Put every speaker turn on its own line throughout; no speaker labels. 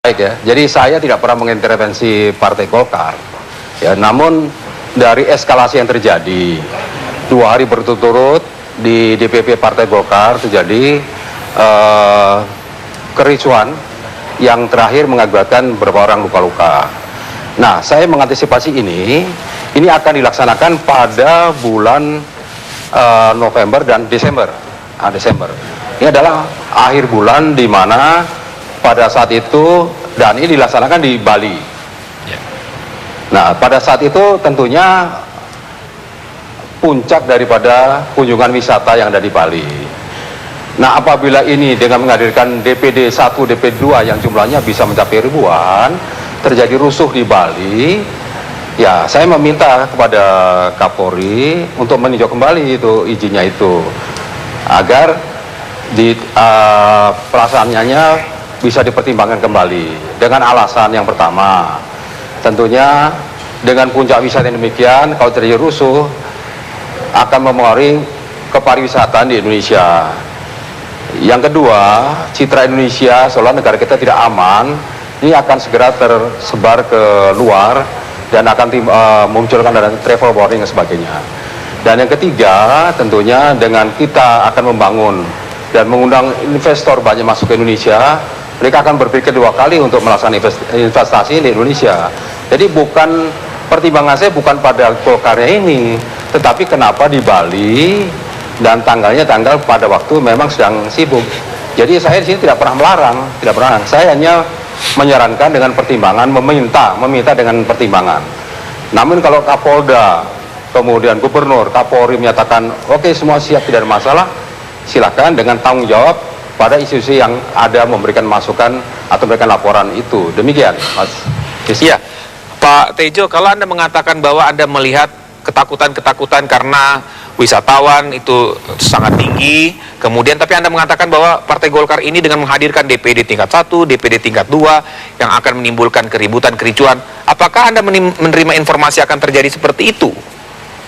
Baik ya, jadi saya tidak pernah mengintervensi Partai Golkar. Ya, namun dari eskalasi yang terjadi 2 hari berturut-turut di DPP Partai Golkar terjadi kericuhan yang terakhir mengakibatkan beberapa orang luka-luka. Nah, saya mengantisipasi ini akan dilaksanakan pada bulan November dan Desember. Desember. Ini adalah akhir bulan di mana pada saat itu, dan ini dilaksanakan di Bali. Nah, pada saat itu tentunya puncak daripada kunjungan wisata yang ada di Bali. Nah, apabila ini dengan menghadirkan DPD 1, DPD 2 yang jumlahnya bisa mencapai ribuan, terjadi rusuh di Bali, ya saya meminta kepada Kapolri untuk meninjau kembali itu izinnya itu, agar di pelaksanaannya bisa dipertimbangkan kembali. Dengan alasan yang pertama, tentunya dengan puncak wisata yang demikian, kalau terjadi rusuh akan mempengaruhi kepariwisataan di Indonesia. Yang kedua, citra Indonesia seolah negara kita tidak aman, ini akan segera tersebar ke luar dan akan memunculkan travel warning dan sebagainya. Dan yang ketiga, tentunya dengan kita akan membangun dan mengundang investor banyak masuk ke Indonesia, mereka akan berpikir 2 kali untuk melaksanakan investasi di Indonesia. Jadi pertimbangan saya bukan pada Golkarnya ini, tetapi kenapa di Bali dan tanggal pada waktu memang sedang sibuk. Jadi saya di sini tidak pernah melarang. Saya hanya menyarankan dengan pertimbangan, meminta dengan pertimbangan. Namun kalau Kapolda, kemudian Gubernur, Kapolri menyatakan oke, semua siap, tidak ada masalah, silakan dengan tanggung jawab pada institusi yang ada memberikan masukan atau memberikan laporan itu. Demikian, Mas.
Ya, Pak Tejo, kalau Anda mengatakan bahwa Anda melihat ketakutan karena wisatawan itu sangat tinggi, kemudian tapi Anda mengatakan bahwa Partai Golkar ini dengan menghadirkan DPD tingkat 1, DPD tingkat 2 yang akan menimbulkan keributan, kericuan, apakah Anda menerima informasi akan terjadi seperti itu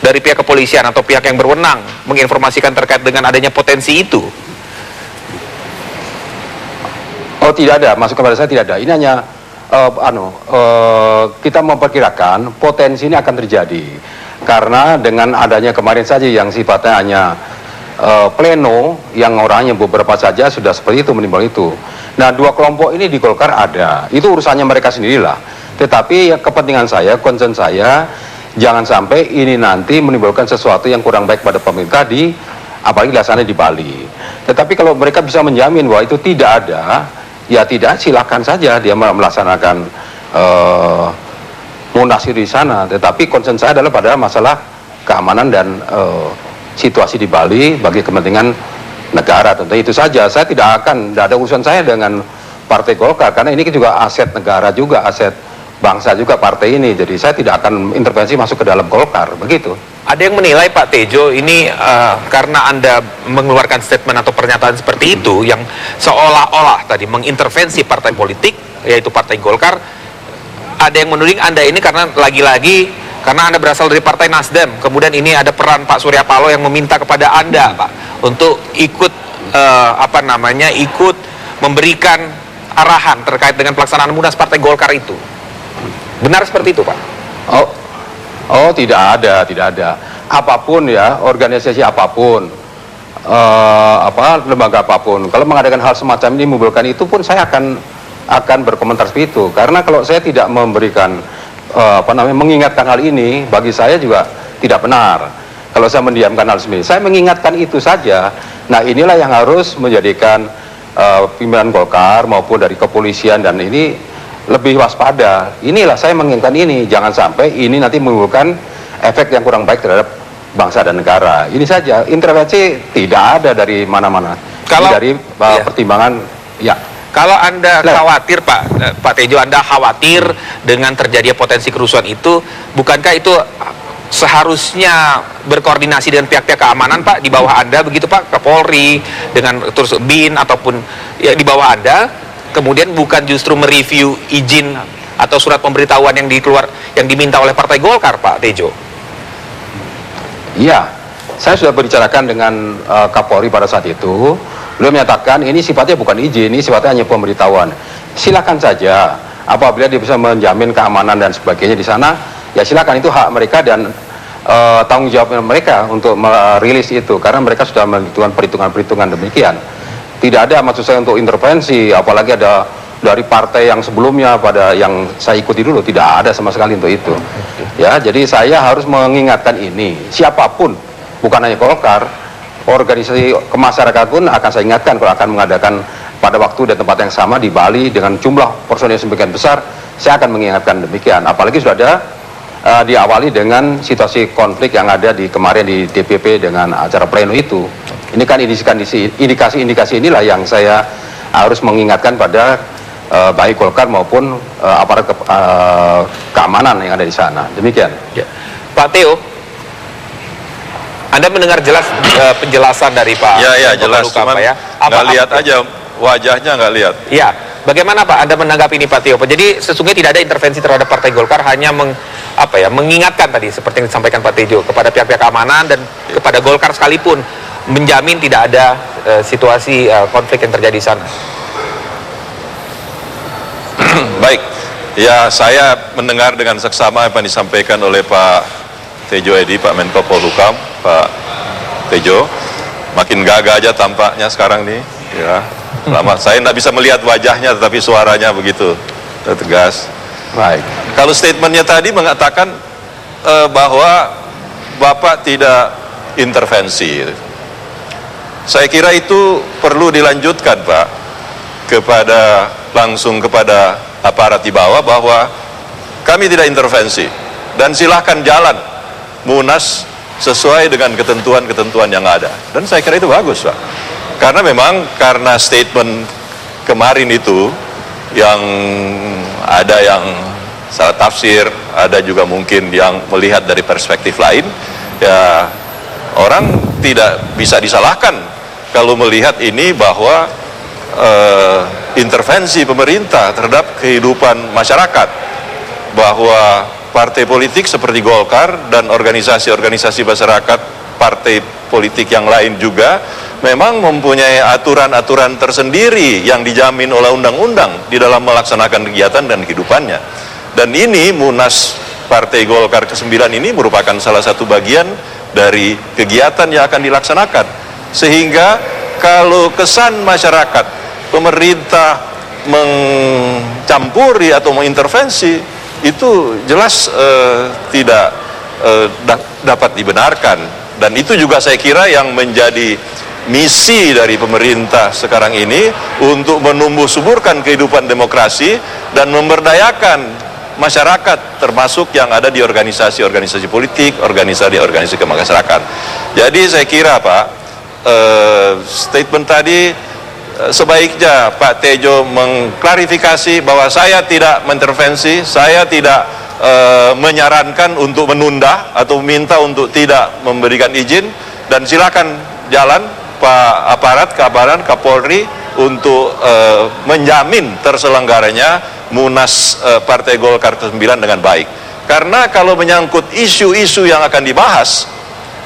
dari pihak kepolisian atau pihak yang berwenang menginformasikan terkait dengan adanya potensi itu?
Oh, tidak ada, masuk kepada saya tidak ada. Ini hanya kita memperkirakan potensi ini akan terjadi. Karena dengan adanya kemarin saja yang sifatnya hanya pleno, yang orangnya beberapa saja sudah seperti itu, menimbul itu. Nah, 2 kelompok ini di Golkar ada, itu urusannya mereka sendirilah. Tetapi ya, kepentingan saya, concern saya, jangan sampai ini nanti menimbulkan sesuatu yang kurang baik pada pemerintah apalagi dilaksanakan di Bali. Tetapi kalau mereka bisa menjamin bahwa itu tidak ada, ya tidak, silakan saja dia melaksanakan munasir di sana. Tetapi concern saya adalah pada masalah keamanan dan situasi di Bali bagi kepentingan negara. Tentu itu saja. Saya tidak ada urusan saya dengan Partai Golkar, karena ini juga aset negara juga, aset bangsa juga partai ini. Jadi saya tidak akan intervensi masuk ke dalam Golkar, begitu.
Ada yang menilai, Pak Tejo, ini karena Anda mengeluarkan statement atau pernyataan seperti itu yang seolah-olah tadi mengintervensi partai politik, yaitu Partai Golkar. Ada yang menuding Anda ini karena lagi-lagi karena Anda berasal dari Partai Nasdem, kemudian ini ada peran Pak Surya Paloh yang meminta kepada Anda, Pak, untuk ikut ikut memberikan arahan terkait dengan pelaksanaan Munas Partai Golkar itu. Benar seperti itu, Pak?
Oh, tidak ada. Apapun ya, organisasi apapun, lembaga apapun, kalau mengadakan hal semacam ini, menimbulkan itu pun saya akan berkomentar seperti itu. Karena kalau saya tidak memberikan mengingatkan hal ini, bagi saya juga tidak benar. Kalau saya mendiamkan hal seperti ini, saya mengingatkan itu saja. Nah, inilah yang harus menjadikan pimpinan Golkar maupun dari kepolisian dan ini lebih waspada. Inilah saya mengingatkan ini, jangan sampai ini nanti menimbulkan efek yang kurang baik terhadap bangsa dan negara. Ini saja, intervensi tidak ada dari mana-mana.
Kalau
dari pertimbangan, ya.
Kalau Anda khawatir, Pak Tejo, Anda khawatir dengan terjadinya potensi kerusuhan itu, bukankah itu seharusnya berkoordinasi dengan pihak-pihak keamanan, Pak, di bawah Anda begitu, Pak, Kapolri, dengan terus BIN ataupun ya, di bawah Anda, kemudian bukan justru mereview izin atau surat pemberitahuan yang diminta oleh Partai Golkar, Pak Tejo?
Iya, saya sudah berbicarakan dengan Kapolri pada saat itu. Beliau menyatakan ini sifatnya bukan izin, ini sifatnya hanya pemberitahuan. silakan saja. Apabila dia bisa menjamin keamanan dan sebagainya di sana, ya silakan, itu hak mereka dan tanggung jawab mereka untuk merilis itu, karena mereka sudah menentukan perhitungan-perhitungan demikian. Tidak ada maksud saya untuk intervensi, apalagi ada dari partai yang sebelumnya pada yang saya ikuti dulu, tidak ada sama sekali untuk itu. Ya, jadi saya harus mengingatkan ini, siapapun, bukan hanya Golkar, organisasi kemasyarakatan pun akan saya ingatkan kalau akan mengadakan pada waktu dan tempat yang sama di Bali dengan jumlah personil yang semakin besar, saya akan mengingatkan demikian. Apalagi sudah ada diawali dengan situasi konflik yang ada di kemarin di DPP dengan acara pleno itu. Ini kan indikasi-indikasi inilah yang saya harus mengingatkan pada baik Golkar maupun aparat keamanan yang ada di sana. Demikian.
Ya. Pak Theo, Anda mendengar jelas penjelasan dari Pak
Ya, jelas,
Luka,
cuman
Pak, ya?
nggak lihat aja wajahnya, nggak lihat.
Ya, bagaimana Pak Anda menanggapi ini Pak Theo? Jadi sesungguhnya tidak ada intervensi terhadap Partai Golkar, hanya mengingatkan tadi seperti yang disampaikan Pak Tejo kepada pihak-pihak keamanan dan kepada Golkar sekalipun menjamin tidak ada situasi konflik yang terjadi di sana.
Baik, ya saya mendengar dengan seksama apa yang disampaikan oleh Pak Tejo Edi, Pak Menko Polhukam, Pak Tejo. Makin gagah aja tampaknya sekarang nih, ya. Lama saya tidak bisa melihat wajahnya, tetapi suaranya begitu tegas.
Baik.
Kalau statementnya tadi mengatakan bahwa Bapak tidak intervensi, saya kira itu perlu dilanjutkan, Pak, langsung kepada aparat di bawah bahwa kami tidak intervensi dan silahkan jalan Munas sesuai dengan ketentuan-ketentuan yang ada. Dan saya kira itu bagus, Pak. Karena memang karena statement kemarin itu yang ada yang salah tafsir, ada juga mungkin yang melihat dari perspektif lain, ya orang tidak bisa disalahkan kalau melihat ini bahwa intervensi pemerintah terhadap kehidupan masyarakat, bahwa partai politik seperti Golkar dan organisasi-organisasi masyarakat, partai politik yang lain juga memang mempunyai aturan-aturan tersendiri yang dijamin oleh undang-undang di dalam melaksanakan kegiatan dan kehidupannya. Dan ini Munas Partai Golkar ke-9 ini merupakan salah satu bagian dari kegiatan yang akan dilaksanakan. Sehingga kalau kesan masyarakat pemerintah mencampuri atau mengintervensi, itu jelas tidak dapat dibenarkan. Dan itu juga saya kira yang menjadi misi dari pemerintah sekarang ini untuk menumbuh suburkan kehidupan demokrasi dan memberdayakan masyarakat, termasuk yang ada di organisasi-organisasi politik, organisasi kemasyarakatan. Jadi saya kira Pak, statement tadi sebaiknya Pak Tejo mengklarifikasi bahwa saya tidak mengintervensi, saya tidak menyarankan untuk menunda atau minta untuk tidak memberikan izin, dan silakan jalan Pak aparat keamanan Kapolri untuk menjamin terselenggaranya Munas Partai Golkar ke-9 dengan baik. Karena kalau menyangkut isu-isu yang akan dibahas,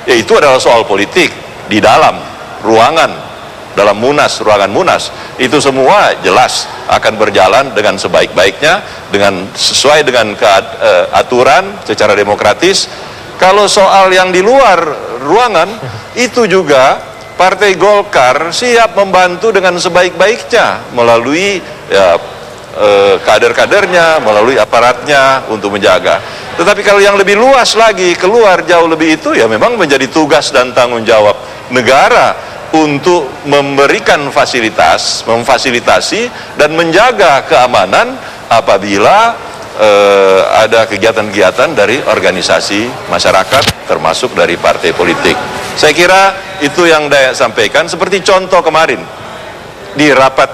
yaitu adalah soal politik di dalam ruangan, dalam Munas, ruangan Munas, itu semua jelas akan berjalan dengan sebaik-baiknya, dengan sesuai dengan aturan secara demokratis. Kalau soal yang di luar ruangan, itu juga Partai Golkar siap membantu dengan sebaik-baiknya melalui kader-kadernya, melalui aparatnya untuk menjaga. Tetapi kalau yang lebih luas lagi, keluar jauh lebih, itu ya memang menjadi tugas dan tanggung jawab negara untuk memberikan fasilitas, memfasilitasi dan menjaga keamanan apabila ada kegiatan-kegiatan dari organisasi masyarakat, termasuk dari partai politik. Saya kira itu yang saya sampaikan. Seperti contoh kemarin di rapat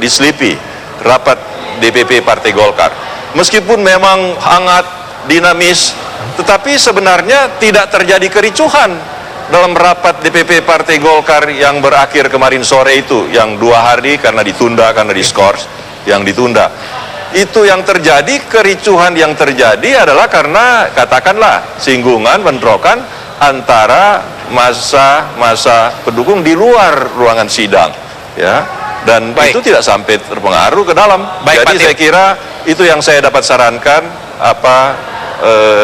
di Slipi, rapat DPP Partai Golkar, meskipun memang hangat, dinamis, tetapi sebenarnya tidak terjadi kericuhan dalam rapat DPP Partai Golkar yang berakhir kemarin sore itu, yang 2 hari karena ditunda, karena diskors yang ditunda. Itu yang terjadi, kericuhan yang terjadi adalah karena katakanlah singgungan, bentrokan antara masa pendukung di luar ruangan sidang, ya. dan
Baik.
itu tidak sampai terpengaruh ke dalam.
Baik, Pak
Jadi
Tio.
saya kira itu yang saya dapat sarankan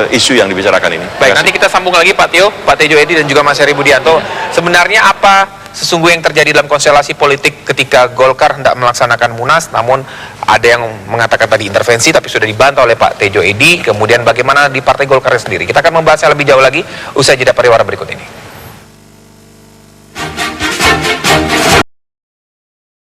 isu yang dibicarakan ini.
Baik,
Terima
nanti
kasih.
kita sambung lagi Pak Tio, Pak Tejo Edi dan juga Mas Heri Budianto. Sebenarnya apa sesungguhnya yang terjadi dalam konstelasi politik ketika Golkar hendak melaksanakan Munas, namun ada yang mengatakan tadi intervensi tapi sudah dibantah oleh Pak Tejo Edi. Kemudian bagaimana di Partai Golkar sendiri? Kita akan membahasnya lebih jauh lagi usai jeda pariwara berikut ini.